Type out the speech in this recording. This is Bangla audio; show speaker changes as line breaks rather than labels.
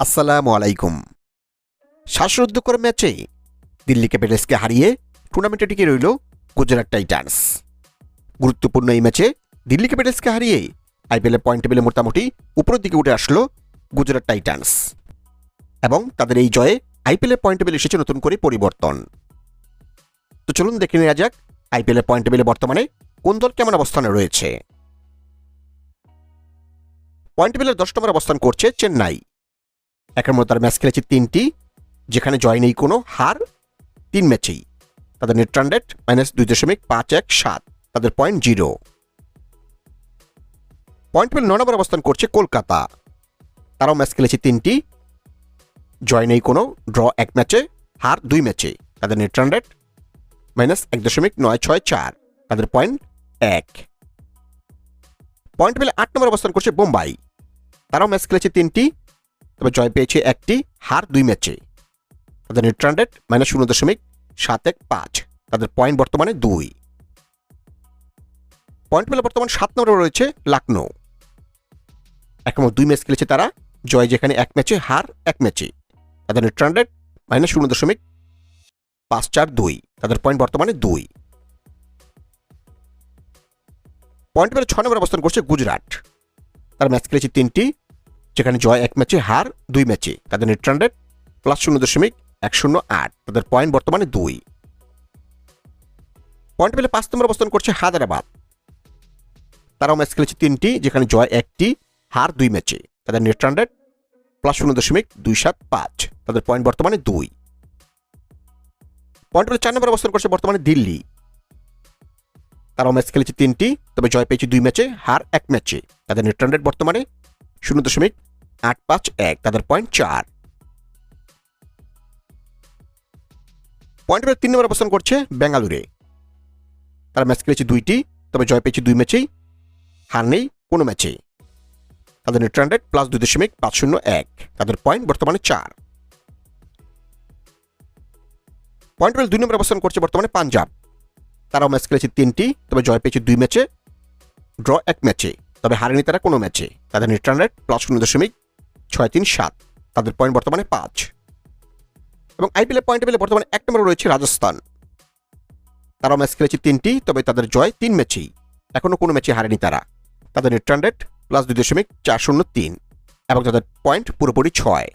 আসসালামু আলাইকুম। শ্বাসরুদ্ধকর ম্যাচে দিল্লি ক্যাপিটালসকে হারিয়ে টুর্নামেন্টে টিকে রইল গুজরাট টাইটান্স। গুরুত্বপূর্ণ এই ম্যাচে দিল্লি ক্যাপিটালসকে হারিয়ে আইপিএলের পয়েন্ট টেবিলে মোটামুটি উপরের দিকে উঠে আসলো গুজরাট টাইটান্স এবং তাদের এই জয়ে আইপিএলের পয়েন্ট টেবিলে এসেছে নতুন করে পরিবর্তন। তো চলুন দেখে নেওয়া যাক আইপিএলের পয়েন্ট টেবিলে বর্তমানে কোন দল কেমন অবস্থানে রয়েছে। পয়েন্ট টেবিলের 10 নম্বর অবস্থান করছে চেন্নাই। একের মধ্যে তার ম্যাচ খেলেছে 3টি, যেখানে জয় নেই কোনো, হার 3 ম্যাচেই। তাদের নেট রান রেট -2.517, তাদের পয়েন্ট 0। পয়েন্ট টেবিল 9 নম্বর অবস্থান করছে কলকাতা। তারাও ম্যাচ খেলেছে 3টি, জয় নেই কোনো, ড্র 1 ম্যাচে, হার 2 ম্যাচে। তাদের নেট রান রেট -1.964, তাদের পয়েন্ট 1। পয়েন্ট টেবিলে 8 নম্বর অবস্থান করছে বোম্বাই। তারাও ম্যাচ খেলেছে 3টি, তবে জয় পেয়েছে 1টি, হার 2 ম্যাচে। তাদের নেট রান রেট -0.715, তাদের পয়েন্ট বর্তমানে 2। পয়েন্ট পেলে বর্তমান 7 নম্বরে রয়েছে লখনৌ। এখন 2 ম্যাচ খেলেছে তারা, জয় যেখানে 1 ম্যাচে, হার 1 ম্যাচে। তাদের নেট রান রেট -0.542, তাদের পয়েন্ট বর্তমানে 2। পয়েন্ট পেলে 6 নম্বরে অবস্থান করছে গুজরাট। তারা ম্যাচ খেলেছে 3টি, যেখানে জয় 1 ম্যাচে, হার 2 ম্যাচে। তাদের নেট রান রেট +0.108, তাদের পয়েন্ট বর্তমানে 2। পয়েন্ট পেলে 5 নম্বর অবস্থান করছে হায়দ্রাবাদ। তারাও ম্যাচ খেলেছে 3টি, যেখানে জয় 1টি, হার 2 ম্যাচে। তাদের নেট রান রেট +0.275, তাদের পয়েন্ট বর্তমানে 2। পয়েন্ট পেলে 4 নম্বর অবস্থান করছে বর্তমানে দিল্লি। তারাও ম্যাচ খেলেছে 3টি, তবে জয় পেয়েছে 2 ম্যাচে, হার 1 ম্যাচে। তাদের নেট রান রেট বর্তমানে 0.851, তাদের পয়েন্ট 4। পয়েন্ট পেলে 3 নম্বর অবস্থান করছে বেঙ্গালুরে। তারা ম্যাচ খেলেছে 2টি, তবে জয় পেয়েছে 2 ম্যাচেই, হার নেই কোনো ম্যাচেই। তাদের নেট রান রেট +2.501, তাদের পয়েন্ট বর্তমানে 4। পয়েন্ট পেলে 2 নম্বর অবস্থান করছে বর্তমানে পাঞ্জাব। তারাও ম্যাচ খেলেছে 3টি, তবে জয় পেয়েছে 2 ম্যাচে, ড্র 1 ম্যাচে। তবে হারেনি তারা কোনো ম্যাচে। তাদের নেট রান রেট +0.637, তাদের পয়েন্ট বর্তমানে 5। এবং আইপিএলের পয়েন্ট টেবিলে বর্তমানে 1 নম্বরে রয়েছে রাজস্থান। তারাও ম্যাচ খেলেছে 3টি, তবে তাদের জয় 3 ম্যাচেই, এখনো কোনো ম্যাচে হারেনি তারা। তাদের নেট রান রেট +2.403 এবং তাদের পয়েন্ট পুরোপুরি 6।